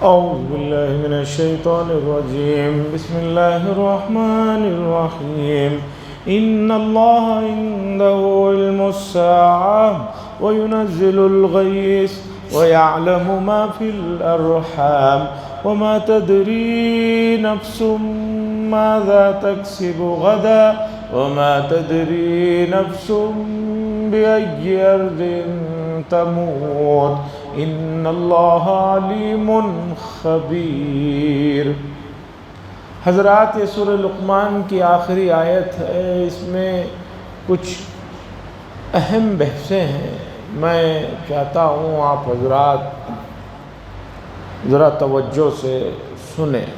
أعوذ بالله من الشيطان الرجيم. بسم الله الرحمن الرحيم. إن الله عنده علم الساعة وينزل الغيث ويعلم ما في الأرحام وما تدري نفس ماذا تكسب غدا وما تدري نفس بأي أرض تموت ان اللہ علیم خبیر. حضرات، یہ سورہ لقمان کی آخری آیت ہے. اس میں کچھ اہم بحثیں ہیں. میں چاہتا ہوں آپ حضرات ذرا توجہ سے سنیں.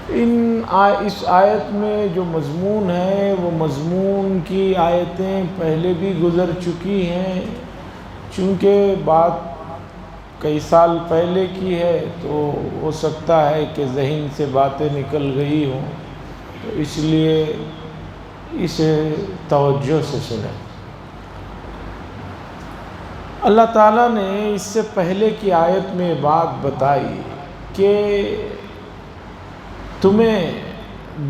اس آیت میں جو مضمون ہے وہ مضمون کی آیتیں پہلے بھی گزر چکی ہیں. چونکہ بات کئی سال پہلے کی ہے تو ہو سکتا ہے کہ ذہن سے باتیں نکل گئی ہوں، تو اس لیے اسے توجہ سے سنیں. اللہ تعالیٰ نے اس سے پہلے کی آیت میں بات بتائی کہ تمہیں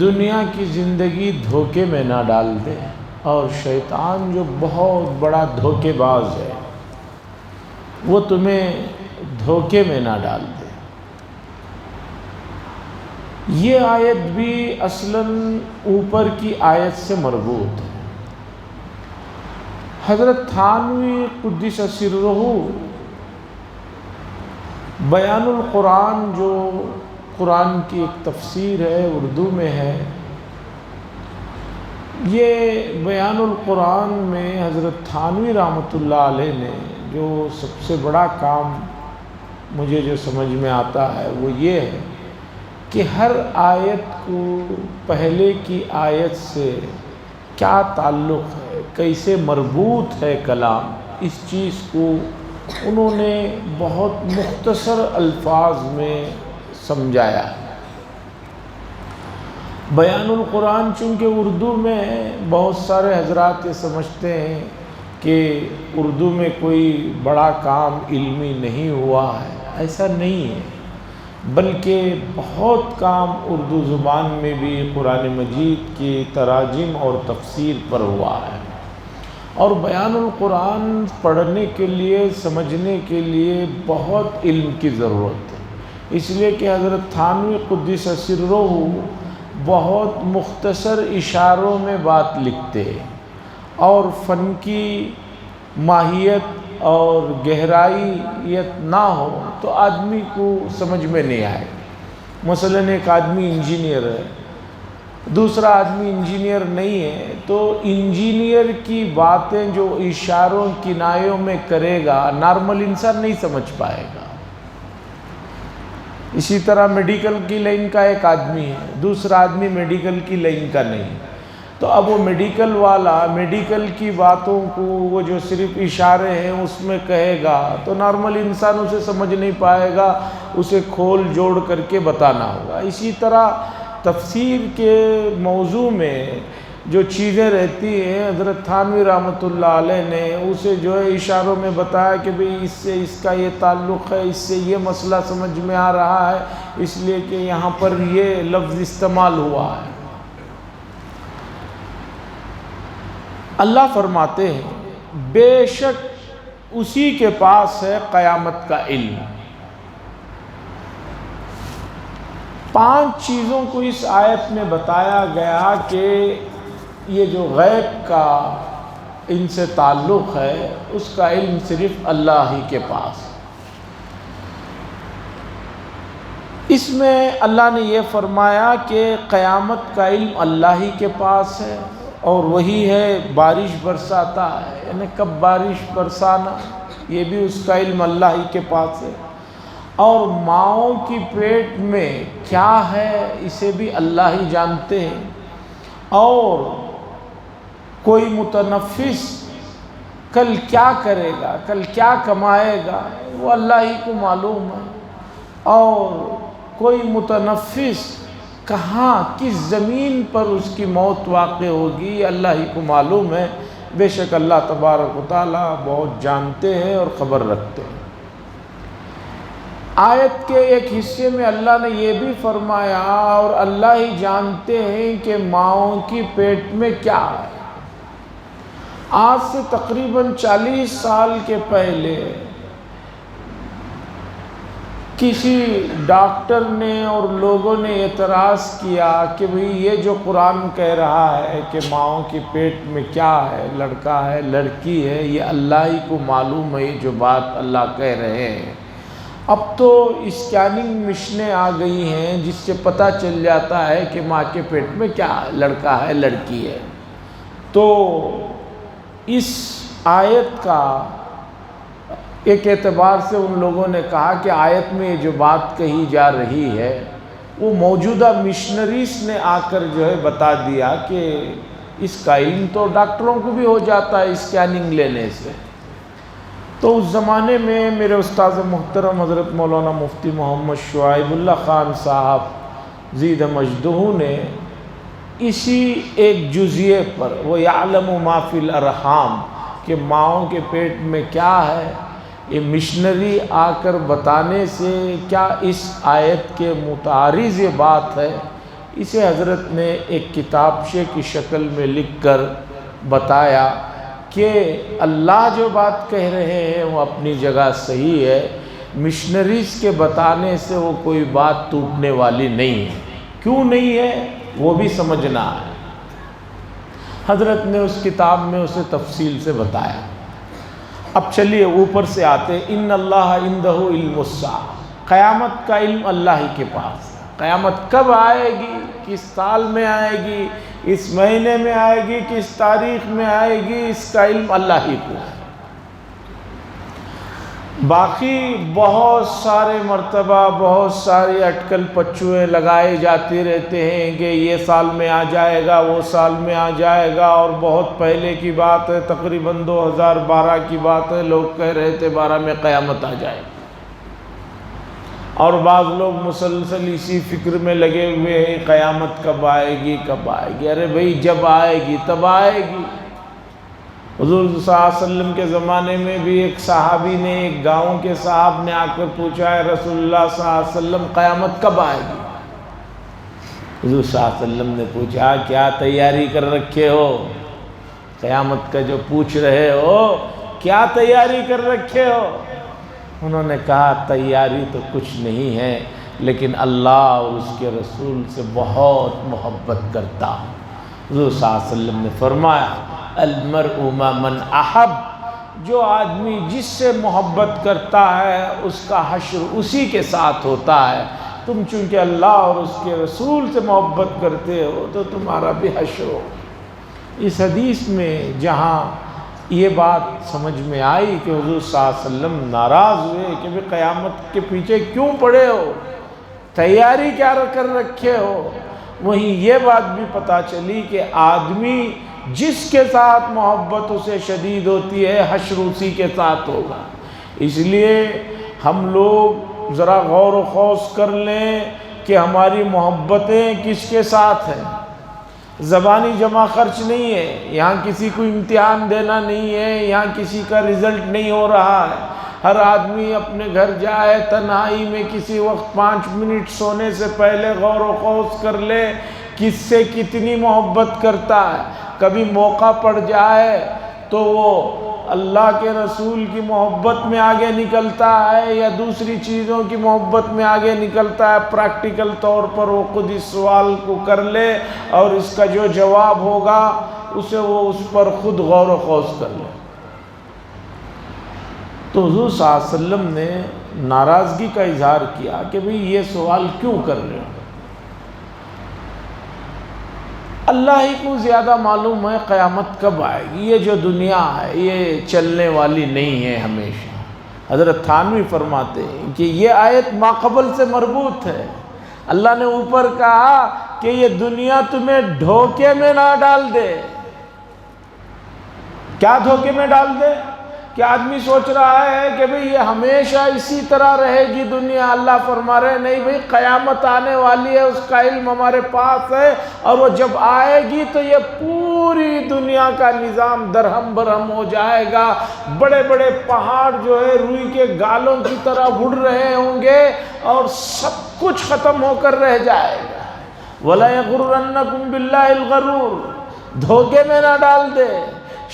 دنیا کی زندگی دھوکے میں نہ ڈال دے، اور شیطان جو بہت بڑا دھوکے باز ہے وہ تمہیں دھوکے میں نہ ڈال دے. یہ آیت بھی اصلاً اوپر کی آیت سے مربوط ہے. حضرت تھانوی قدس سرہ بیان القرآن، جو قرآن کی ایک تفسیر ہے، اردو میں ہے. یہ بیان القرآن میں حضرت تھانوی رحمۃ اللہ علیہ نے جو سب سے بڑا کام مجھے جو سمجھ میں آتا ہے وہ یہ ہے کہ ہر آیت کو پہلے کی آیت سے کیا تعلق ہے، کیسے مربوط ہے کلام، اس چیز کو انہوں نے بہت مختصر الفاظ میں سمجھایا ہے. بیان القرآن چونکہ اردو میں بہت سارے حضرات یہ سمجھتے ہیں کہ اردو میں کوئی بڑا کام علمی نہیں ہوا ہے. ایسا نہیں ہے، بلکہ بہت کام اردو زبان میں بھی قرآن مجید کی تراجم اور تفسیر پر ہوا ہے. اور بیان القرآن پڑھنے کے لیے، سمجھنے کے لیے بہت علم کی ضرورت ہے. اس لیے کہ حضرت تھانوی قدس سرہ بہت مختصر اشاروں میں بات لکھتے ہیں، اور فن کی ماہیت اور گہرائیت نہ ہو تو آدمی کو سمجھ میں نہیں آئے. مثلاً ایک آدمی انجینئر ہے، دوسرا آدمی انجینئر نہیں ہے، تو انجینئر کی باتیں جو اشاروں کنایوں میں کرے گا نارمل انسان نہیں سمجھ پائے گا. اسی طرح میڈیکل کی لائن کا ایک آدمی ہے، دوسرا آدمی میڈیکل کی لائن کا نہیں. تو اب وہ میڈیکل والا میڈیکل کی باتوں کو وہ جو صرف اشارے ہیں اس میں کہے گا تو نارمل انسان اسے سمجھ نہیں پائے گا، اسے کھول جوڑ کر کے بتانا ہوگا. اسی طرح تفسیر کے موضوع میں جو چیزیں رہتی ہیں، حضرت تھانوی رحمۃ اللہ علیہ نے اسے جو ہے اشاروں میں بتایا کہ بھئی اس سے اس کا یہ تعلق ہے، اس سے یہ مسئلہ سمجھ میں آ رہا ہے، اس لیے کہ یہاں پر یہ لفظ استعمال ہوا ہے. اللہ فرماتے ہیں بے شک اسی کے پاس ہے قیامت کا علم. 5 چیزوں کو اس آیت میں بتایا گیا کہ یہ جو غیب کا ان سے تعلق ہے اس کا علم صرف اللہ ہی کے پاس. اس میں اللہ نے یہ فرمایا کہ قیامت کا علم اللہ ہی کے پاس ہے، اور وہی ہے بارش برساتا ہے، یعنی کب بارش برسانا یہ بھی اس کا علم اللہ ہی کے پاس ہے. اور ماؤں کی پیٹ میں کیا ہے اسے بھی اللہ ہی جانتے ہیں. اور کوئی متنفس کل کیا کرے گا، کل کیا کمائے گا، وہ اللہ ہی کو معلوم ہے. اور کوئی متنفس کہاں کس زمین پر اس کی موت واقع ہوگی اللہ ہی کو معلوم ہے. بے شک اللہ تبارک و تعالیٰ بہت جانتے ہیں اور خبر رکھتے ہیں. آیت کے ایک حصے میں اللہ نے یہ بھی فرمایا، اور اللہ ہی جانتے ہیں کہ ماؤں کی پیٹ میں کیا ہے۔ آج سے تقریباً 40 سال کے پہلے کسی ڈاکٹر نے اور لوگوں نے اعتراض کیا کہ بھئی یہ جو قرآن کہہ رہا ہے کہ ماؤں کی پیٹ میں کیا ہے، لڑکا ہے لڑکی ہے، یہ اللہ ہی کو معلوم ہے یہ جو بات اللہ کہہ رہے ہیں۔ اب تو اسکیننگ مشینیں آ گئی ہیں جس سے پتہ چل جاتا ہے کہ ماں کے پیٹ میں کیا ہے، لڑکا ہے لڑکی ہے۔ تو اس آیت کا ایک اعتبار سے ان لوگوں نے کہا کہ آیت میں یہ جو بات کہی جا رہی ہے وہ موجودہ مشنریز نے آ کر جو ہے بتا دیا کہ اس کا علم تو ڈاکٹروں کو بھی ہو جاتا ہے اسکیننگ لینے سے۔ تو اس زمانے میں میرے استاذ محترم حضرت مولانا مفتی محمد شعیب اللہ خان صاحب زید مجدہ نے اسی ایک جزئیے پر، وہ یعلم ما فی الارحام، کہ ماؤں کے پیٹ میں کیا ہے، یہ مشنری آ کر بتانے سے کیا اس آیت کے متعارض یہ بات ہے، اسے حضرت نے ایک کتابچے کی شکل میں لکھ کر بتایا کہ اللہ جو بات کہہ رہے ہیں وہ اپنی جگہ صحیح ہے، مشنریز کے بتانے سے وہ کوئی بات ٹوٹنے والی نہیں ہے۔ کیوں نہیں ہے وہ بھی سمجھنا ہے۔ حضرت نے اس کتاب میں اسے تفصیل سے بتایا۔ اب چلیے اوپر سے آتے، ان اللہ عندہ علم الساعہ، قیامت کا علم اللہ ہی کے پاس ہے۔ قیامت کب آئے گی، کس سال میں آئے گی، اس مہینے میں آئے گی، کس تاریخ میں آئے گی، اس کا علم اللہ ہی کو ہے۔ باقی بہت سارے مرتبہ بہت ساری اٹکل پچوئے لگائے جاتے رہتے ہیں کہ یہ سال میں آ جائے گا، وہ سال میں آ جائے گا، اور بہت پہلے کی بات ہے، تقریباً 2012 کی بات ہے، لوگ کہہ رہے تھے 12 میں قیامت آ جائے گی، اور بعض لوگ مسلسل اسی فکر میں لگے ہوئے ہیں قیامت کب آئے گی کب آئے گی۔ ارے بھئی جب آئے گی تب آئے گی۔ حضور صلی اللہ علیہ وسلم کے زمانے میں بھی ایک صحابی نے، ایک گاؤں کے صاحب نے آ کر پوچھا ہے رسول اللہ صلی اللہ علیہ وسلم قیامت کب آئے گی؟ حضور صلی اللہ علیہ وسلم نے پوچھا کیا تیاری کر رکھے ہو؟ قیامت کا جو پوچھ رہے ہو کیا تیاری کر رکھے ہو؟ انہوں نے کہا تیاری تو کچھ نہیں ہے، لیکن اللہ اور اس کے رسول سے بہت محبت کرتا ہوں۔ حضور صلی اللہ علیہ وسلم نے فرمایا المرء مع من احب، جو آدمی جس سے محبت کرتا ہے اس کا حشر اسی کے ساتھ ہوتا ہے۔ تم چونکہ اللہ اور اس کے رسول سے محبت کرتے ہو تو تمہارا بھی حشر ہو۔ اس حدیث میں جہاں یہ بات سمجھ میں آئی کہ حضور صلی اللہ علیہ وسلم ناراض ہوئے کہ بھی قیامت کے پیچھے کیوں پڑے ہو، تیاری کیا کر رکھے ہو، وہیں یہ بات بھی پتہ چلی کہ آدمی جس کے ساتھ محبت اسے شدید ہوتی ہے حشر اسی کے ساتھ ہوگا۔ اس لیے ہم لوگ ذرا غور و خوض کر لیں کہ ہماری محبتیں کس کے ساتھ ہیں۔ زبانی جمع خرچ نہیں ہے، یہاں کسی کو امتحان دینا نہیں ہے، یہاں کسی کا رزلٹ نہیں ہو رہا ہے۔ ہر آدمی اپنے گھر جائے تنہائی میں کسی وقت 5 منٹ سونے سے پہلے غور و خوض کر لے کس سے کتنی محبت کرتا ہے۔ کبھی موقع پڑ جائے تو وہ اللہ کے رسول کی محبت میں آگے نکلتا ہے یا دوسری چیزوں کی محبت میں آگے نکلتا ہے، پریکٹیکل طور پر وہ خود اس سوال کو کر لے اور اس کا جو جواب ہوگا اسے وہ اس پر خود غور و خوض کر لے۔ تو حضور صلی اللہ علیہ وسلم نے ناراضگی کا اظہار کیا کہ بھئی یہ سوال کیوں کر رہے ہو؟ اللہ ہی کو زیادہ معلوم ہے قیامت کب آئے گی، یہ جو دنیا ہے یہ چلنے والی نہیں ہے ہمیشہ۔ حضرت تھانوی فرماتے ہیں کہ یہ آیت ما قبل سے مربوط ہے۔ اللہ نے اوپر کہا کہ یہ دنیا تمہیں دھوکے میں نہ ڈال دے۔ کیا دھوکے میں ڈال دے؟ کہ آدمی سوچ رہا ہے کہ بھئی یہ ہمیشہ اسی طرح رہے گی دنیا۔ اللہ فرما رہے نہیں بھئی قیامت آنے والی ہے، اس کا علم ہمارے پاس ہے، اور وہ جب آئے گی تو یہ پوری پوری دنیا کا نظام درہم برہم ہو جائے گا، بڑے بڑے پہاڑ جو ہے روئی کے گالوں کی طرح اڑ رہے ہوں گے اور سب کچھ ختم ہو کر رہ جائے گا۔ وَلَا يَغُرَّنَّكُمْ بِاللَّهِ الْغَرُورُ، دھوکے میں نہ ڈال دے۔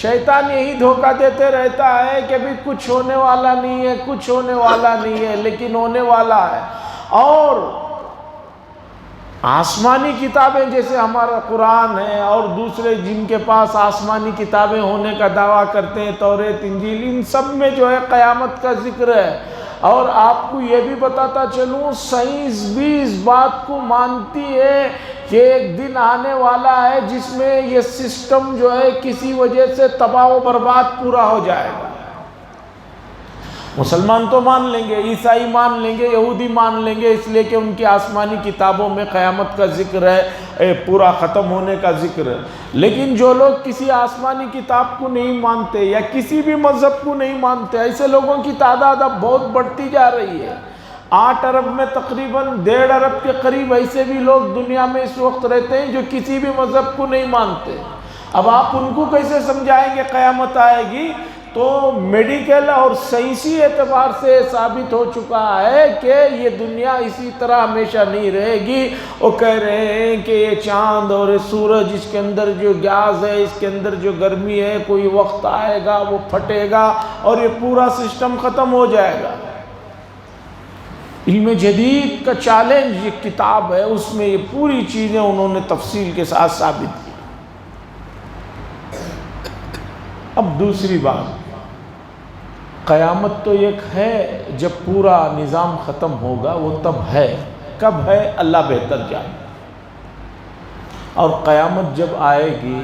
شیطان یہی دھوکہ دیتے رہتا ہے کہ بھی کچھ ہونے والا نہیں ہے، کچھ ہونے والا نہیں ہے، لیکن ہونے والا ہے۔ اور آسمانی کتابیں جیسے ہمارا قرآن ہے اور دوسرے جن کے پاس آسمانی کتابیں ہونے کا دعویٰ کرتے ہیں، توریت انجیل، ان سب میں جو ہے قیامت کا ذکر ہے۔ اور آپ کو یہ بھی بتاتا چلوں، سائنس بھی اس بات کو مانتی ہے کہ ایک دن آنے والا ہے جس میں یہ سسٹم جو ہے کسی وجہ سے تباہ و برباد پورا ہو جائے گا۔ مسلمان تو مان لیں گے، عیسائی مان لیں گے، یہودی مان لیں گے، اس لیے کہ ان کی آسمانی کتابوں میں قیامت کا ذکر ہے، پورا ختم ہونے کا ذکر ہے۔ لیکن جو لوگ کسی آسمانی کتاب کو نہیں مانتے یا کسی بھی مذہب کو نہیں مانتے، ایسے لوگوں کی تعداد اب بہت بڑھتی جا رہی ہے۔ 8 ارب میں تقریباً 1.5 ارب کے قریب ایسے بھی لوگ دنیا میں اس وقت رہتے ہیں جو کسی بھی مذہب کو نہیں مانتے۔ اب آپ ان کو کیسے سمجھائیں گے قیامت آئے گی؟ تو میڈیکل اور سائنسی اعتبار سے ثابت ہو چکا ہے کہ یہ دنیا اسی طرح ہمیشہ نہیں رہے گی۔ وہ کہہ رہے ہیں کہ یہ چاند اور سورج، اس کے اندر جو گیس ہے، اس کے اندر جو گرمی ہے، کوئی وقت آئے گا وہ پھٹے گا اور یہ پورا سسٹم ختم ہو جائے گا۔ علم جدید کا چیلنج یہ کتاب ہے، اس میں یہ پوری چیزیں انہوں نے تفصیل کے ساتھ ثابت کی۔ اب دوسری بات، قیامت تو ایک ہے جب پورا نظام ختم ہوگا، وہ تب ہے، کب ہے اللہ بہتر جانے۔ اور قیامت جب آئے گی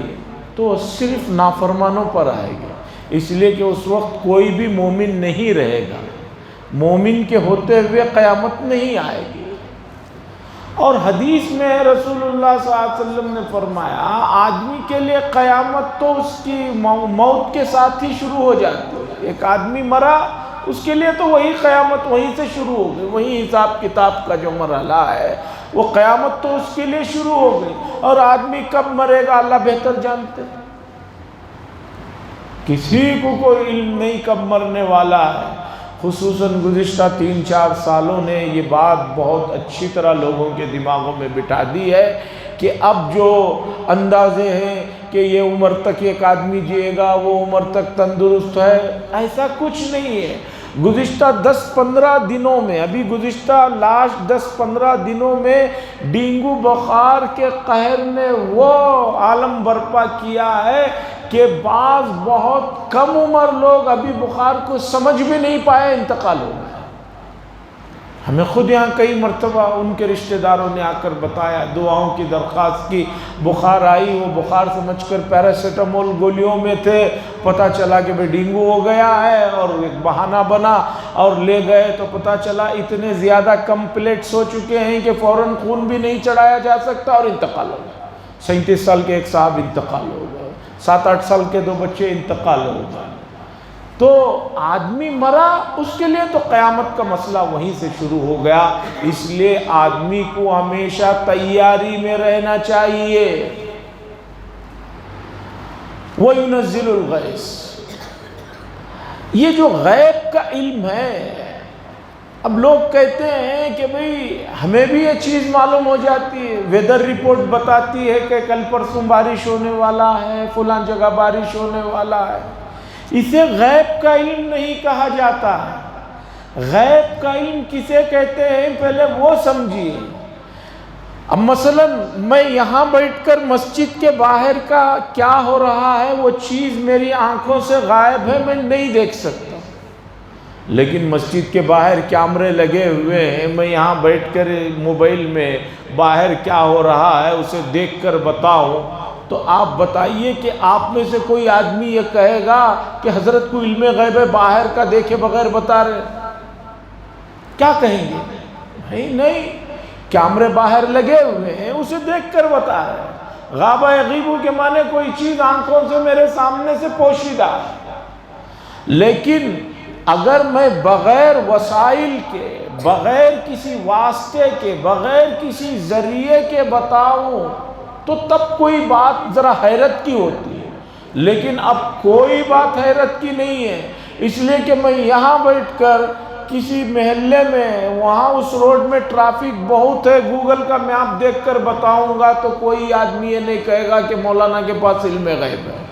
تو صرف نافرمانوں پر آئے گی، اس لیے کہ اس وقت کوئی بھی مومن نہیں رہے گا، مومن کے ہوتے ہوئے قیامت نہیں آئے گی۔ اور حدیث میں رسول اللہ صلی اللہ علیہ وسلم نے فرمایا، آدمی کے لیے قیامت تو اس کی موت کے ساتھ ہی شروع ہو جاتی ہے۔ ایک آدمی مرا، اس کے لیے تو وہی قیامت وہیں سے شروع ہو گئی، وہی حساب کتاب کا جو مرحلہ ہے وہ قیامت تو اس کے لیے شروع ہو گئی۔ اور آدمی کب مرے گا اللہ بہتر جانتے، کسی کو کوئی علم نہیں کب مرنے والا ہے۔ خصوصاً گزشتہ 3-4 سالوں نے یہ بات بہت اچھی طرح لوگوں کے دماغوں میں بٹھا دی ہے کہ اب جو اندازے ہیں کہ یہ عمر تک ایک آدمی جیے گا، وہ عمر تک تندرست ہے، ایسا کچھ نہیں ہے۔ گزشتہ 10-15 دنوں میں، ابھی گزشتہ لاسٹ 10-15 دنوں میں ڈینگو بخار کے قہر نے وہ عالم برپا کیا ہے کہ بعض بہت کم عمر لوگ ابھی بخار کو سمجھ بھی نہیں پائے، انتقال ہو گئے۔ ہمیں خود یہاں کئی مرتبہ ان کے رشتہ داروں نے آ کر بتایا، دعاؤں کی درخواست کی، بخار آئی، وہ بخار سمجھ کر پیراسیٹامول گولیوں میں تھے، پتہ چلا کہ بھئی ڈینگو ہو گیا ہے، اور ایک بہانہ بنا اور لے گئے تو پتہ چلا اتنے زیادہ کمپلیٹس ہو چکے ہیں کہ فوراً خون بھی نہیں چڑھایا جا سکتا، اور انتقال ہو گیا۔ 37 سال کے ایک صاحب انتقال ہو گئے، 7-8 سال کے 2 بچے انتقال ہو گئے۔ تو آدمی مرا، اس کے لیے تو قیامت کا مسئلہ وہیں سے شروع ہو گیا۔ اس لیے آدمی کو ہمیشہ تیاری میں رہنا چاہیے۔ وَيُنَزِّلُ الْغَيْثَ، یہ جو غیب کا علم ہے، اب لوگ کہتے ہیں کہ بھئی ہمیں بھی یہ چیز معلوم ہو جاتی ہے، ویدر رپورٹ بتاتی ہے کہ کل پرسوں بارش ہونے والا ہے، فلاں جگہ بارش ہونے والا ہے۔ اسے غیب کا علم نہیں کہا جاتا۔ غیب کا علم کسے کہتے ہیں پہلے وہ سمجھیے۔ اب مثلا میں یہاں بیٹھ کر مسجد کے باہر کا کیا ہو رہا ہے وہ چیز میری آنکھوں سے غائب ہے، میں نہیں دیکھ سکتا، لیکن مسجد کے باہر کیمرے لگے ہوئے ہیں، میں یہاں بیٹھ کر موبائل میں باہر کیا ہو رہا ہے اسے دیکھ کر بتاؤں۔ تو آپ بتائیے کہ آپ میں سے کوئی آدمی یہ کہے گا کہ حضرت کو علم غیب ہے، باہر کا دیکھے بغیر بتا رہے؟ کیا کہیں گے؟ نہیں، کیمرے باہر لگے ہوئے ہیں، اسے دیکھ کر بتا رہے۔ غابہ یغیبو کے معنی کوئی چیز آنکھوں سے میرے سامنے سے پوشیدہ ہے، لیکن اگر میں بغیر وسائل کے، بغیر کسی واسطے کے، بغیر کسی ذریعے کے بتاؤں تو تب کوئی بات ذرا حیرت کی ہوتی ہے، لیکن اب کوئی بات حیرت کی نہیں ہے، اس لیے کہ میں یہاں بیٹھ کر کسی محلے میں وہاں اس روڈ میں ٹرافک بہت ہے، گوگل کا میپ دیکھ کر بتاؤں گا تو کوئی آدمی یہ نہیں کہے گا کہ مولانا کے پاس علم غیب ہے۔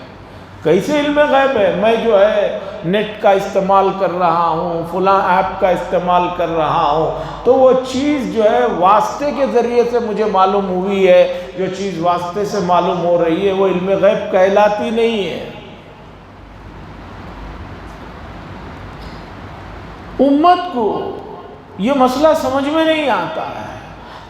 کیسے علم غیب ہے؟ میں جو ہے نیٹ کا استعمال کر رہا ہوں، فلاں ایپ کا استعمال کر رہا ہوں، تو وہ چیز جو ہے واسطے کے ذریعے سے مجھے معلوم ہوئی ہے، جو چیز واسطے سے معلوم ہو رہی ہے وہ علم غیب کہلاتی نہیں ہے۔ امت کو یہ مسئلہ سمجھ میں نہیں آتا ہے۔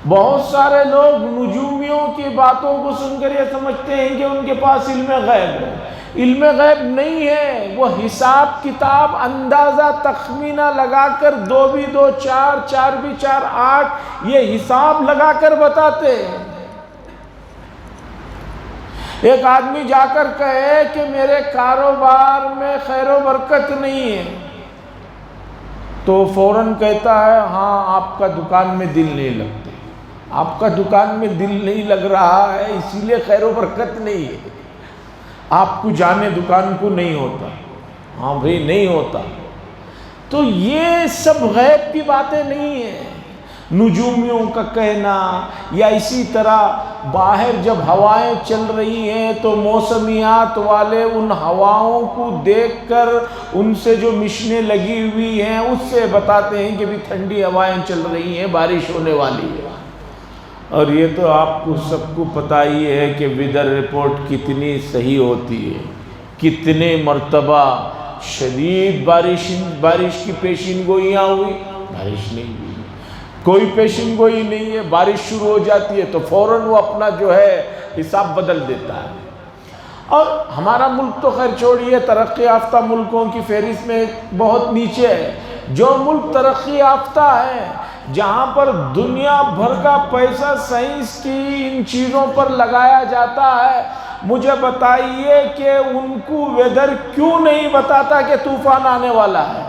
بہت سارے لوگ نجومیوں کی باتوں کو سن کر یہ سمجھتے ہیں کہ ان کے پاس علم غیب ہے۔ علم غیب نہیں ہے، وہ حساب کتاب اندازہ تخمینہ لگا کر 2 بھی 2 4، 4 بھی 4 8 یہ حساب لگا کر بتاتے ہیں۔ ایک آدمی جا کر کہے کہ میرے کاروبار میں خیر و برکت نہیں ہے، تو فوراً کہتا ہے ہاں آپ کا دکان میں دل نہیں لگتے، آپ کا دکان میں دل نہیں لگ رہا ہے اسی لیے خیر و برکت نہیں ہے، آپ کو جانے دکان کو نہیں ہوتا۔ ہاں بھئی نہیں ہوتا، تو یہ سب غیب کی باتیں نہیں ہیں۔ نجومیوں کا کہنا یا اسی طرح باہر جب ہوائیں چل رہی ہیں تو موسمیات والے ان ہواؤں کو دیکھ کر ان سے جو مشنیں لگی ہوئی ہیں اس سے بتاتے ہیں کہ بھی ٹھنڈی ہوائیں چل رہی ہیں، بارش ہونے والی ہے۔ اور یہ تو آپ کو سب کو پتہ ہی ہے کہ ویدر رپورٹ کتنی صحیح ہوتی ہے، کتنے مرتبہ شدید بارش کی پیشین گوئیاں ہوئی، بارش نہیں ہوئی، کوئی پیشین گوئی نہیں ہے، بارش شروع ہو جاتی ہے تو فوراً وہ اپنا جو ہے حساب بدل دیتا ہے۔ اور ہمارا ملک تو خیر چھوڑیے، ترقی یافتہ ملکوں کی فہرست میں بہت نیچے ہے۔ جو ملک ترقی یافتہ ہے، جہاں پر دنیا بھر کا پیسہ سائنس کی ان چیزوں پر لگایا جاتا ہے، مجھے بتائیے کہ ان کو ویدر کیوں نہیں بتاتا کہ طوفان آنے والا ہے؟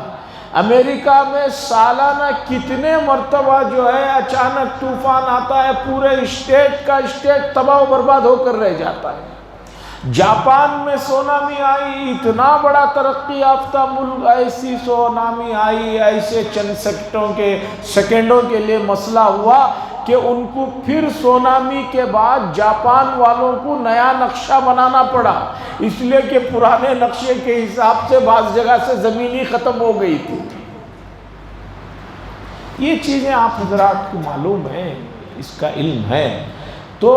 امریکہ میں سالانہ کتنے مرتبہ جو ہے اچانک طوفان آتا ہے، پورے اسٹیٹ کا اسٹیٹ تباہ و برباد ہو کر رہ جاتا ہے۔ جاپان میں سونامی آئی، اتنا بڑا ترقی یافتہ ملک، ایسی سونامی آئی، ایسے چند سیکنڈوں کے لیے مسئلہ ہوا کہ ان کو پھر سونامی کے بعد جاپان والوں کو نیا نقشہ بنانا پڑا، اس لیے کہ پرانے نقشے کے حساب سے بعض جگہ سے زمین ہی ختم ہو گئی تھی۔ یہ چیزیں آپ حضرات کو معلوم ہیں، اس کا علم ہے۔ تو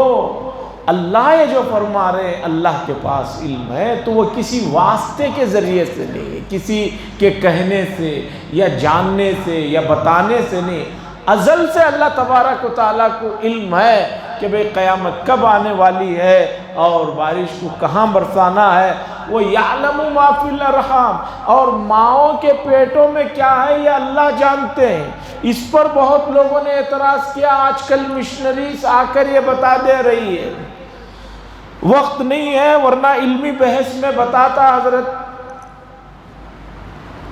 اللہ یہ جو فرما رہے ہیں اللہ کے پاس علم ہے، تو وہ کسی واسطے کے ذریعے سے نہیں ہے، کسی کے کہنے سے یا جاننے سے یا بتانے سے نہیں، ازل سے اللہ تبارک و تعالیٰ کو علم ہے کہ بھئی قیامت کب آنے والی ہے اور بارش کو کہاں برسانا ہے۔ وہ یعلم ما فی الارحام، اور ماؤں کے پیٹوں میں کیا ہے یہ اللہ جانتے ہیں۔ اس پر بہت لوگوں نے اعتراض کیا، آج کل مشنریز آ کر یہ بتا دے رہی ہے۔ وقت نہیں ہے ورنہ علمی بحث میں بتاتا، حضرت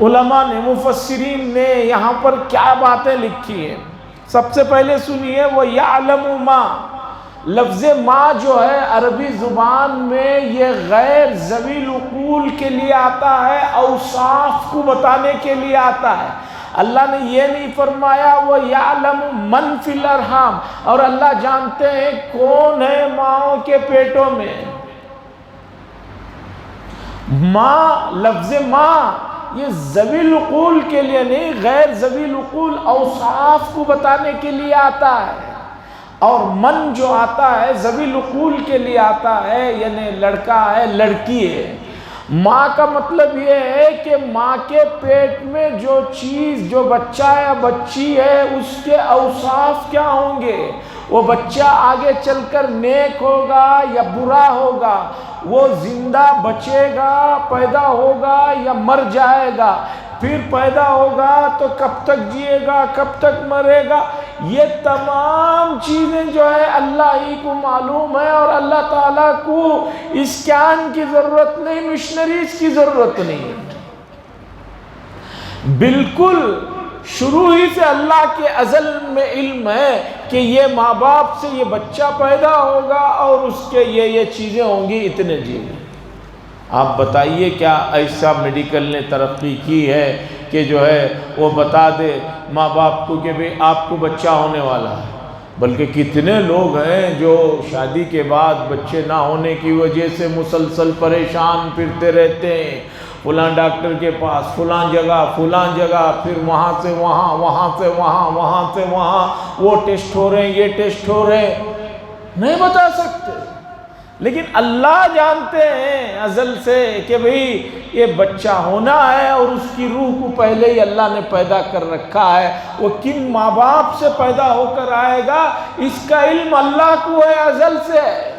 علماء نے مفسرین نے یہاں پر کیا باتیں لکھی ہیں۔ سب سے پہلے سنیے، وہ یعلم ما، لفظ ما جو ہے عربی زبان میں یہ غیر ذوی العقول کے لیے آتا ہے، اوصاف کو بتانے کے لیے آتا ہے۔ اللہ نے یہ نہیں فرمایا وہ یعلم من فی الارحام، اور اللہ جانتے ہیں کون ہے ماؤں کے پیٹوں میں۔ ماں، لفظ ماں یہ ذوی العقول کے لیے نہیں، غیر ذوی العقول اوصاف کو بتانے کے لیے آتا ہے۔ اور من جو آتا ہے ذوی العقول کے لیے آتا ہے، یعنی لڑکا ہے لڑکی ہے۔ ماں کا مطلب یہ ہے کہ ماں کے پیٹ میں جو چیز، جو بچہ یا بچی ہے، اس کے اوصاف کیا ہوں گے، وہ بچہ آگے چل کر نیک ہوگا یا برا ہوگا، وہ زندہ بچے گا، پیدا ہوگا یا مر جائے گا، پھر پیدا ہوگا تو کب تک جیے گا، کب تک مرے گا، یہ تمام چیزیں جو ہے اللہ ہی کو معلوم ہے، اور اللہ تعالیٰ کو اسکین کی ضرورت نہیں، مشنریز کی ضرورت نہیں۔ بالکل شروع ہی سے اللہ کے ازل میں علم ہے کہ یہ ماں باپ سے یہ بچہ پیدا ہوگا اور اس کے یہ چیزیں ہوں گی اتنے جیل۔ آپ بتائیے کیا ایسا میڈیکل نے ترقی کی ہے کہ جو ہے وہ بتا دے ماں باپ کو کہ بھئی آپ کو بچہ ہونے والا ہے؟ بلکہ کتنے لوگ ہیں جو شادی کے بعد بچے نہ ہونے کی وجہ سے مسلسل پریشان پھرتے رہتے ہیں، فلاں ڈاکٹر کے پاس، فلاں جگہ، پھر وہاں سے وہاں، وہاں سے وہاں، وہاں سے وہاں، وہ ٹیسٹ ہو رہے ہیں، یہ ٹیسٹ ہو رہے ہیں، نہیں بتا سکتے۔ لیکن اللہ جانتے ہیں ازل سے کہ بھئی یہ بچہ ہونا ہے، اور اس کی روح کو پہلے ہی اللہ نے پیدا کر رکھا ہے۔ وہ کن ماں باپ سے پیدا ہو کر آئے گا اس کا علم اللہ کو ہے، ازل سے ہے۔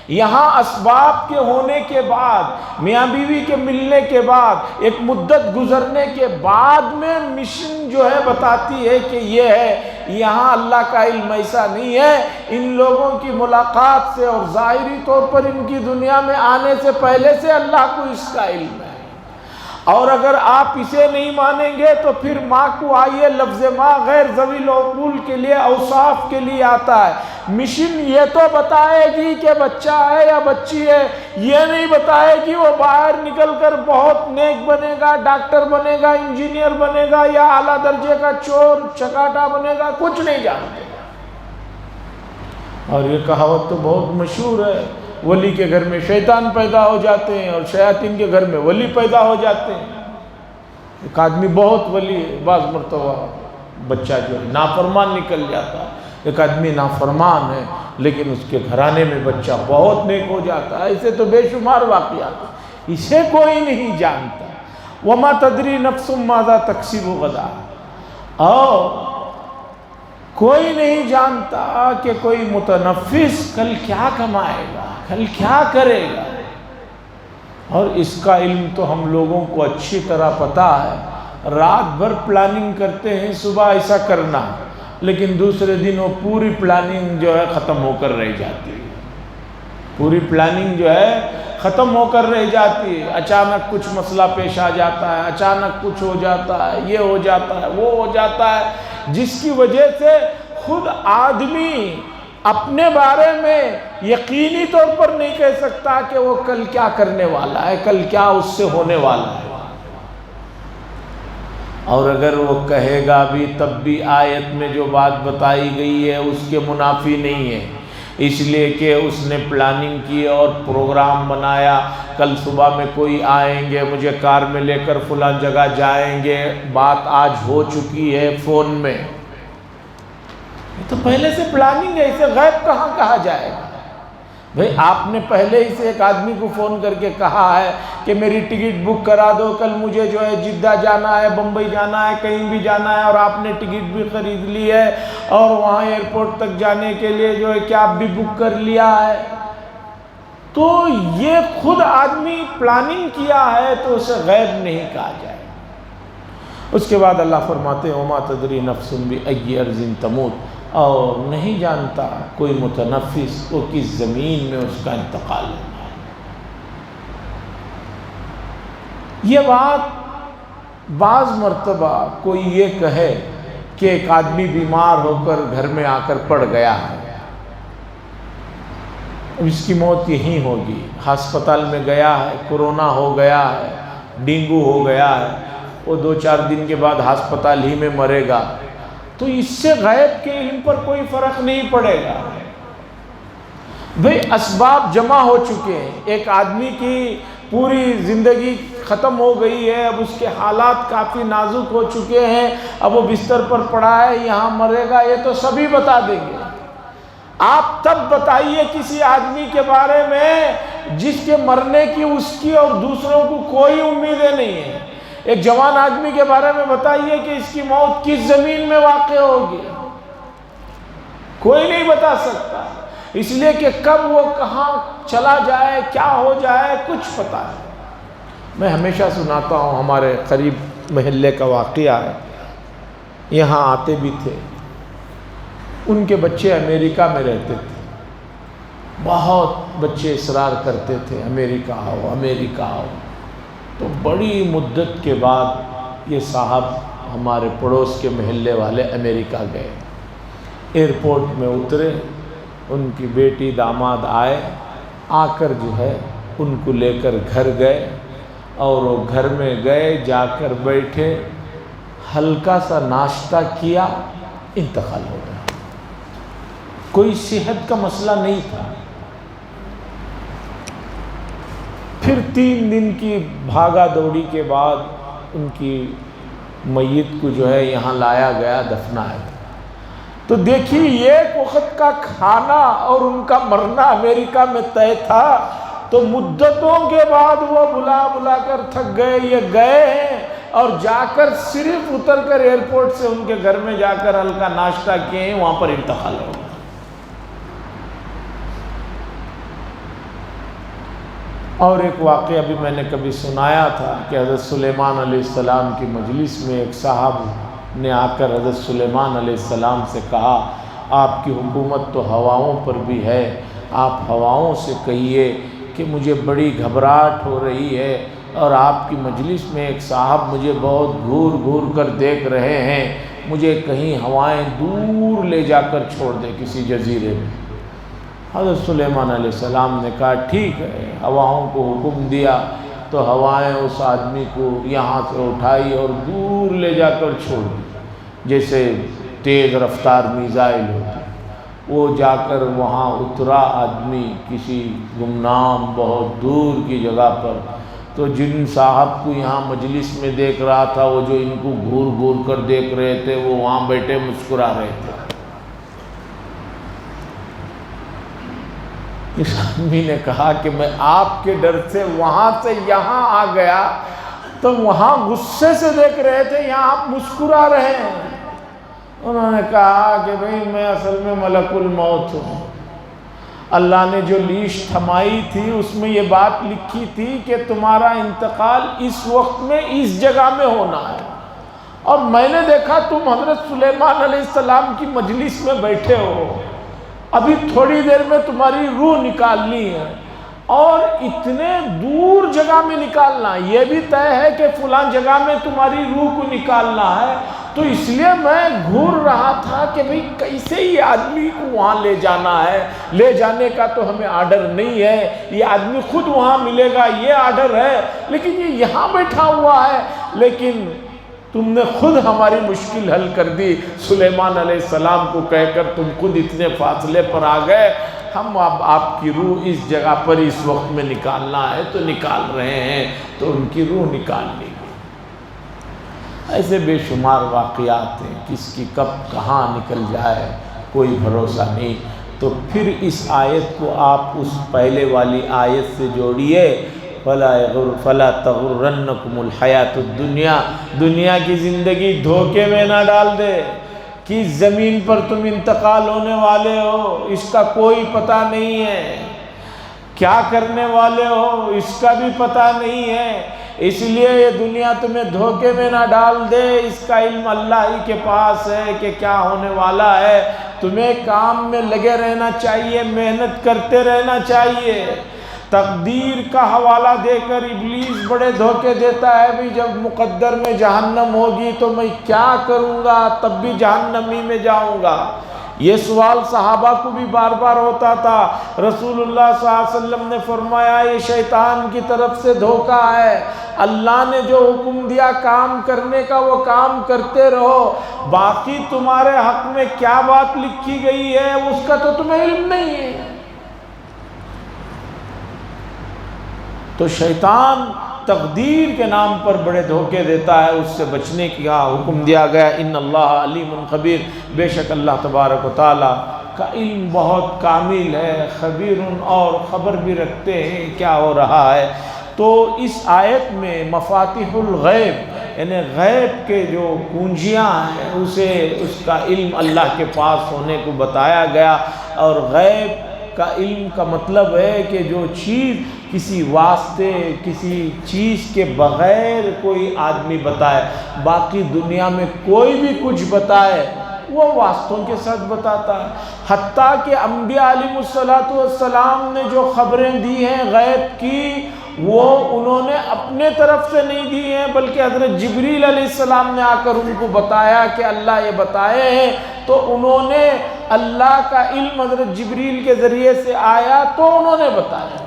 یہاں اسباب کے ہونے کے بعد، میاں بیوی کے ملنے کے بعد، ایک مدت گزرنے کے بعد میں مشن جو ہے بتاتی ہے کہ یہ ہے۔ یہاں اللہ کا علم ایسا نہیں ہے۔ ان لوگوں کی ملاقات سے اور ظاہری طور پر ان کی دنیا میں آنے سے پہلے سے اللہ کو اس کا علم ہے۔ اور اگر آپ اسے نہیں مانیں گے تو پھر ماں کو آئیے، لفظ ماں غیر ذوی العقول کے لیے، اوصاف کے لیے آتا ہے۔ مشن یہ تو بتائے گی کہ بچہ ہے یا بچی ہے، یہ نہیں بتائے گی وہ باہر نکل کر بہت نیک بنے گا، ڈاکٹر بنے گا، انجینئر بنے گا، یا اعلیٰ درجے کا چور چکاٹا بنے گا، کچھ نہیں جانتے۔ اور یہ کہاوت تو بہت مشہور ہے، ولی کے گھر میں شیطان پیدا ہو جاتے ہیں اور شیاطین کے گھر میں ولی پیدا ہو جاتے ہیں۔ ایک آدمی بہت ولی ہے، بعض مرتبہ بچہ جو ہے نافرمان نکل جاتا ہے۔ ایک آدمی نافرمان ہے لیکن اس کے گھرانے میں بچہ بہت نیک ہو جاتا ہے۔ ایسے تو بے شمار واقعات ہیں، اسے کوئی نہیں جانتا۔ وَمَا تَدْرِي نَفْسٌ مَاذَا تَكْسِبُ غَدًا، اور کوئی نہیں جانتا کہ کوئی متنفس کل کیا کمائے گا، کل کیا کرے گا۔ اور اس کا علم تو ہم لوگوں کو اچھی طرح پتہ ہے۔ رات بھر پلاننگ کرتے ہیں صبح ایسا کرنا، لیکن دوسرے دن وہ پوری پلاننگ جو ہے ختم ہو کر رہ جاتی ہے، پوری پلاننگ جو ہے ختم ہو کر رہ جاتی ہے۔ اچانک کچھ مسئلہ پیش آ جاتا ہے، اچانک کچھ ہو جاتا ہے، یہ ہو جاتا ہے، وہ ہو جاتا ہے، جس کی وجہ سے خود آدمی اپنے بارے میں یقینی طور پر نہیں کہہ سکتا کہ وہ کل کیا کرنے والا ہے، کل کیا اس سے ہونے والا ہے۔ اور اگر وہ کہے گا بھی تب بھی آیت میں جو بات بتائی گئی ہے اس کے منافی نہیں ہے، اس لیے کہ اس نے پلاننگ کی اور پروگرام بنایا، کل صبح میں کوئی آئیں گے، مجھے کار میں لے کر فلاں جگہ جائیں گے، بات آج ہو چکی ہے فون میں۔ یہ تو پہلے سے پلاننگ ہے، اسے غیب کہاں کہا جائے گا؟ بھئی آپ نے پہلے ہی سے ایک آدمی کو فون کر کے کہا ہے کہ میری ٹکٹ بک کرا دو، کل مجھے جو ہے جدہ جانا ہے، بمبئی جانا ہے، کہیں بھی جانا ہے، اور آپ نے ٹکٹ بھی خرید لی ہے اور وہاں ایئرپورٹ تک جانے کے لیے جو ہے کیب بھی بک کر لیا ہے، تو یہ خود آدمی پلاننگ کیا ہے تو اسے غیب نہیں کہا جائے۔ اس کے بعد اللہ فرماتے ہیں وَمَا تَدْرِي نَفْسٌ بِأَيِّ أَرْضٍ تَمُوتُ، اور نہیں جانتا کوئی متنفس وہ کس زمین میں اس کا انتقال ہونا ہے۔ یہ بات بعض مرتبہ کوئی یہ کہے کہ ایک آدمی بیمار ہو کر گھر میں آ کر پڑ گیا ہے، اس کی موت یہیں ہوگی، ہسپتال میں گیا ہے، کورونا ہو گیا ہے، ڈینگو ہو گیا ہے، وہ 2-4 دن کے بعد ہسپتال ہی میں مرے گا، تو اس سے غیب کے علم پر کوئی فرق نہیں پڑے گا۔ بھئی اسباب جمع ہو چکے ہیں، ایک آدمی کی پوری زندگی ختم ہو گئی ہے، اب اس کے حالات کافی نازک ہو چکے ہیں، اب وہ بستر پر پڑا ہے، یہاں مرے گا، یہ تو سبھی بتا دیں گے۔ آپ تب بتائیے کسی آدمی کے بارے میں جس کے مرنے کی اس کی اور دوسروں کو کوئی امیدیں نہیں ہیں۔ ایک جوان آدمی کے بارے میں بتائیے کہ اس کی موت کس زمین میں واقع ہوگی، کوئی نہیں بتا سکتا، اس لیے کہ کب وہ کہاں چلا جائے، کیا ہو جائے، کچھ پتا نہیں۔ میں ہمیشہ سناتا ہوں، ہمارے قریب محلے کا واقعہ ہے، یہاں آتے بھی تھے، ان کے بچے امریکہ میں رہتے تھے، بہت بچے اصرار کرتے تھے امریکہ آؤ، امریکہ آؤ، تو بڑی مدت کے بعد یہ صاحب ہمارے پڑوس کے محلے والے امریکہ گئے، ایئرپورٹ میں اترے، ان کی بیٹی داماد آئے، آ کر جو ہے ان کو لے کر گھر گئے، اور وہ گھر میں گئے، جا کر بیٹھے، ہلکا سا ناشتہ کیا، انتقال ہو گیا۔ کوئی صحت کا مسئلہ نہیں تھا۔ پھر 3 دن کی بھاگا دوڑی کے بعد ان کی میت کو جو ہے یہاں لایا گیا، دفنایا گیا۔ تو دیکھیے ایک وقت کا کھانا اور ان کا مرنا امریکہ میں طے تھا، تو مدتوں کے بعد وہ بلا بلا کر تھک گئے، یہ گئے ہیں اور جا کر صرف اتر کر ایئرپورٹ سے ان کے گھر میں جا کر ہلکا ناشتہ کیے ہیں، وہاں پر انتقال ہو گیا۔ اور ایک واقعہ بھی میں نے کبھی سنایا تھا کہ حضرت سلیمان علیہ السلام کی مجلس میں ایک صاحب نے آ کر حضرت سلیمان علیہ السلام سے کہا، آپ کی حکومت تو ہواؤں پر بھی ہے، آپ ہواؤں سے کہیے کہ مجھے بڑی گھبراہٹ ہو رہی ہے، اور آپ کی مجلس میں ایک صاحب مجھے بہت گھور گھور کر دیکھ رہے ہیں، مجھے کہیں ہوائیں دور لے جا کر چھوڑ دیں کسی جزیرے میں۔ حضرت سلیمان علیہ السلام نے کہا ٹھیک ہے، ہواؤں کو حکم دیا تو ہوائیں اس آدمی کو یہاں سے اٹھائی اور دور لے جا کر چھوڑ دی، جیسے تیز رفتار میزائل ہوتی۔ وہ جا کر وہاں اترا آدمی کسی گمنام بہت دور کی جگہ پر، تو جن صاحب کو یہاں مجلس میں دیکھ رہا تھا، وہ جو ان کو گھور گھور کر دیکھ رہے تھے، وہ وہاں بیٹھے مسکرا رہے تھے۔ اس آدمی نے کہا کہ میں آپ کے ڈر سے وہاں سے یہاں آ گیا، تو وہاں غصے سے دیکھ رہے تھے، یہاں آپ مسکرا رہے ہیں۔ انہوں نے کہا کہ بھئی میں اصل میں ملک الموت ہوں، اللہ نے جو لیش تھمائی تھی اس میں یہ بات لکھی تھی کہ تمہارا انتقال اس وقت میں اس جگہ میں ہونا ہے، اور میں نے دیکھا تم حضرت سلیمان علیہ السلام کی مجلس میں بیٹھے ہو، ابھی تھوڑی دیر میں تمہاری روح نکالنی ہے، اور اتنے دور جگہ میں نکالنا، یہ بھی طے ہے کہ فلاں جگہ میں تمہاری روح کو نکالنا ہے، تو اس لیے میں گھور رہا تھا کہ بھئی کیسے یہ آدمی کو وہاں لے جانا ہے، لے جانے کا تو ہمیں آرڈر نہیں ہے، یہ آدمی خود وہاں ملے گا یہ آرڈر ہے، لیکن یہ یہاں بیٹھا ہوا ہے، لیکن تم نے خود ہماری مشکل حل کر دی، سلیمان علیہ السلام کو کہہ کر تم خود اتنے فاصلے پر آ گئے، ہم اب آپ کی روح اس جگہ پر اس وقت میں نکالنا ہے تو نکال رہے ہیں، تو ان کی روح نکال لی گئی۔ ایسے بے شمار واقعات ہیں، کس کی کب کہاں نکل جائے کوئی بھروسہ نہیں۔ تو پھر اس آیت کو آپ اس پہلے والی آیت سے جوڑیے، فَلَا تَغُرَّنَّكُمُ الْحَيَاةُ الدُّنْيَا، دنیا کی زندگی دھوکے میں نہ ڈال دے، کہ زمین پر تم انتقال ہونے والے ہو، اس کا کوئی پتہ نہیں ہے، کیا کرنے والے ہو اس کا بھی پتہ نہیں ہے، اس لیے یہ دنیا تمہیں دھوکے میں نہ ڈال دے، اس کا علم اللہ ہی کے پاس ہے کہ کیا ہونے والا ہے۔ تمہیں کام میں لگے رہنا چاہیے، محنت کرتے رہنا چاہیے۔ تقدیر کا حوالہ دے کر ابلیس بڑے دھوکے دیتا ہے، بھی جب مقدر میں جہنم ہوگی تو میں کیا کروں گا، تب بھی جہنمی میں جاؤں گا۔ یہ سوال صحابہ کو بھی بار بار ہوتا تھا، رسول اللہ صلی اللہ علیہ وسلم نے فرمایا یہ شیطان کی طرف سے دھوکہ ہے، اللہ نے جو حکم دیا کام کرنے کا وہ کام کرتے رہو، باقی تمہارے حق میں کیا بات لکھی گئی ہے اس کا تو تمہیں علم نہیں ہے۔ تو شیطان تقدیر کے نام پر بڑے دھوکے دیتا ہے، اس سے بچنے کا حکم دیا گیا، ان اللہ علیم خبیر، بے شک اللہ تبارک و تعالیٰ کا علم بہت کامل ہے، خبیر، اور خبر بھی رکھتے ہیں کیا ہو رہا ہے۔ تو اس آیت میں مفاتیح الغیب یعنی غیب کے جو کنجیاں ہیں اسے اس کا علم اللہ کے پاس ہونے کو بتایا گیا، اور غیب کا علم کا مطلب ہے کہ جو چیز کسی واسطے کسی چیز کے بغیر کوئی آدمی بتائے، باقی دنیا میں کوئی بھی کچھ بتائے وہ واسطوں کے ساتھ بتاتا ہے۔ حتیٰ کہ انبیاء علیہ الصلوۃ والسلام نے جو خبریں دی ہیں غیب کی، وہ انہوں نے اپنے طرف سے نہیں دی ہیں، بلکہ حضرت جبریل علیہ السلام نے آ کر ان کو بتایا کہ اللہ یہ بتائے ہیں، تو انہوں نے اللہ کا علم حضرت جبریل کے ذریعے سے آیا تو انہوں نے بتایا۔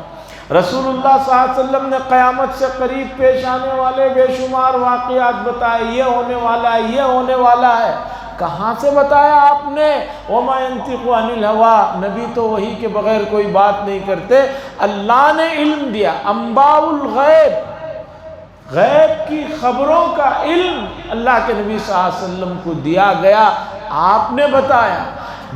رسول اللہ صلی اللہ علیہ وسلم نے قیامت سے قریب پیش آنے والے بے شمار واقعات بتائے، یہ ہونے والا ہے، یہ ہونے والا ہے۔ کہاں سے بتایا آپ نے؟ وَمَا يَنْطِقُ عَنِ الْهَوَىٰ، نبی تو وحی کے بغیر کوئی بات نہیں کرتے۔ اللہ نے علم دیا، انباء الغیب، غیب کی خبروں کا علم اللہ کے نبی صلی اللہ علیہ وسلم کو دیا گیا، آپ نے بتایا۔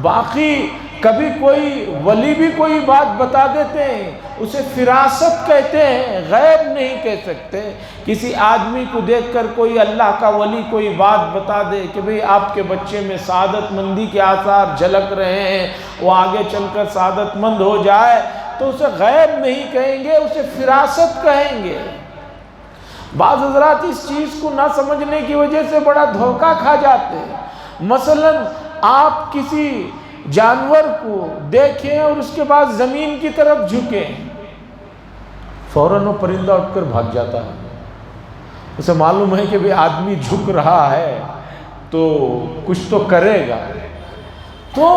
باقی کبھی کوئی ولی بھی کوئی بات بتا دیتے ہیں، اسے فراست کہتے ہیں، غیب نہیں کہہ سکتے۔ کسی آدمی کو دیکھ کر کوئی اللہ کا ولی کوئی بات بتا دے کہ بھئی آپ کے بچے میں سعادت مندی کے آثار جھلک رہے ہیں، وہ آگے چل کر سعادت مند ہو جائے، تو اسے غیب نہیں کہیں گے، اسے فراست کہیں گے۔ بعض حضرات اس چیز کو نہ سمجھنے کی وجہ سے بڑا دھوکہ کھا جاتے ہیں۔ مثلا آپ کسی جانور کو دیکھیں اور اس کے بعد زمین کی طرف جھکیں، فوراً وہ پرندہ اٹھ کر بھاگ جاتا ہے۔ اسے معلوم ہے کہ بھی آدمی جھک رہا ہے تو کچھ تو کرے گا۔ تو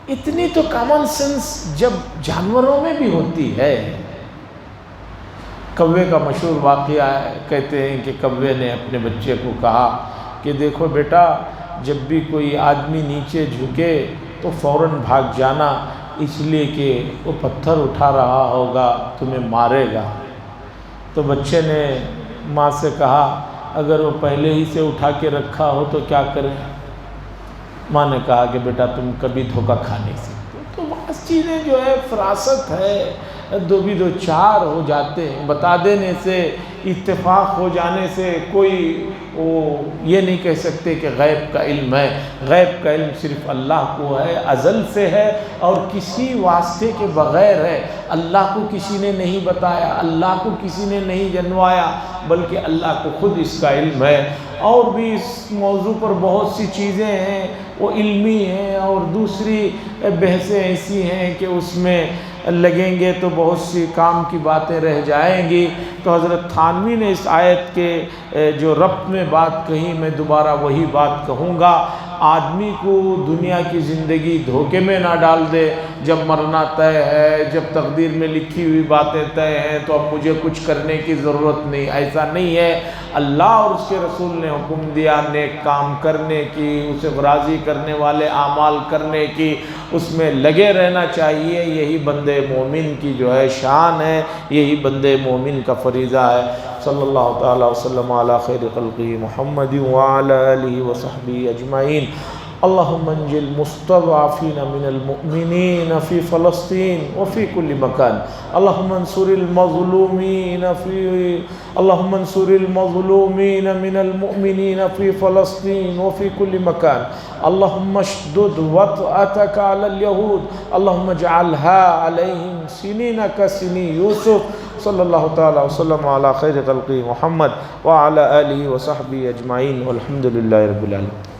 اتنی تو کامن سینس جب جانوروں میں بھی ہوتی ہے۔ کوے کا مشہور واقعہ ہے، کہتے ہیں کہ کوے نے اپنے بچے کو کہا کہ دیکھو بیٹا، جب بھی کوئی آدمی نیچے جھکے تو فوراً بھاگ جانا، اس لیے کہ وہ پتھر اٹھا رہا ہوگا، تمہیں مارے گا۔ تو بچے نے ماں سے کہا اگر وہ پہلے ہی سے اٹھا کے رکھا ہو تو کیا کریں؟ ماں نے کہا کہ بیٹا تم کبھی دھوکہ کھا نہیں سکتے۔ تو بعض چیزیں جو ہے فراست ہے، دو بھی دو چار ہو جاتے ہیں، بتا دینے سے، اتفاق ہو جانے سے کوئی وہ یہ نہیں کہہ سکتے کہ غیب کا علم ہے۔ غیب کا علم صرف اللہ کو ہے، ازل سے ہے، اور کسی واسطے کے بغیر ہے۔ اللہ کو کسی نے نہیں بتایا، اللہ کو کسی نے نہیں جنوایا، بلکہ اللہ کو خود اس کا علم ہے۔ اور بھی اس موضوع پر بہت سی چیزیں ہیں وہ علمی ہیں، اور دوسری بحثیں ایسی ہیں کہ اس میں لگیں گے تو بہت سی کام کی باتیں رہ جائیں گی۔ تو حضرت تھانوی نے اس آیت کے جو ربط میں بات کہی، میں دوبارہ وہی بات کہوں گا، آدمی کو دنیا کی زندگی دھوکے میں نہ ڈال دے۔ جب مرنا طے ہے، جب تقدیر میں لکھی ہوئی باتیں طے ہیں تو اب مجھے کچھ کرنے کی ضرورت نہیں، ایسا نہیں ہے۔ اللہ اور اس کے رسول نے حکم دیا نیک کام کرنے کی، اسے راضی کرنے والے اعمال کرنے کی، اس میں لگے رہنا چاہیے۔ یہی بندے مومن کی جو ہے شان ہے، یہی بندے مومن کا فریضہ ہے۔ صلی اللہ تعالی وسلم علی خیر خلقہ محمد وعلی آلہ وصحبہ اجمعین۔ اللہم انجل المستضعفین من المؤمنین فی فلسطین وفی کل مکان۔ اللہم انصر المظلومین من المؤمنین فی فلسطین وفی کل مکان۔ اللہم اشدد وطأتک علی الیہود، اللہم اجعلها علیہم سنین کسنی یوسف۔ صلی اللہ تعالی وسلم علی خیر خلقہ محمد وعلی آلہ وصحبہ اجمعین والحمد للہ رب العالمین۔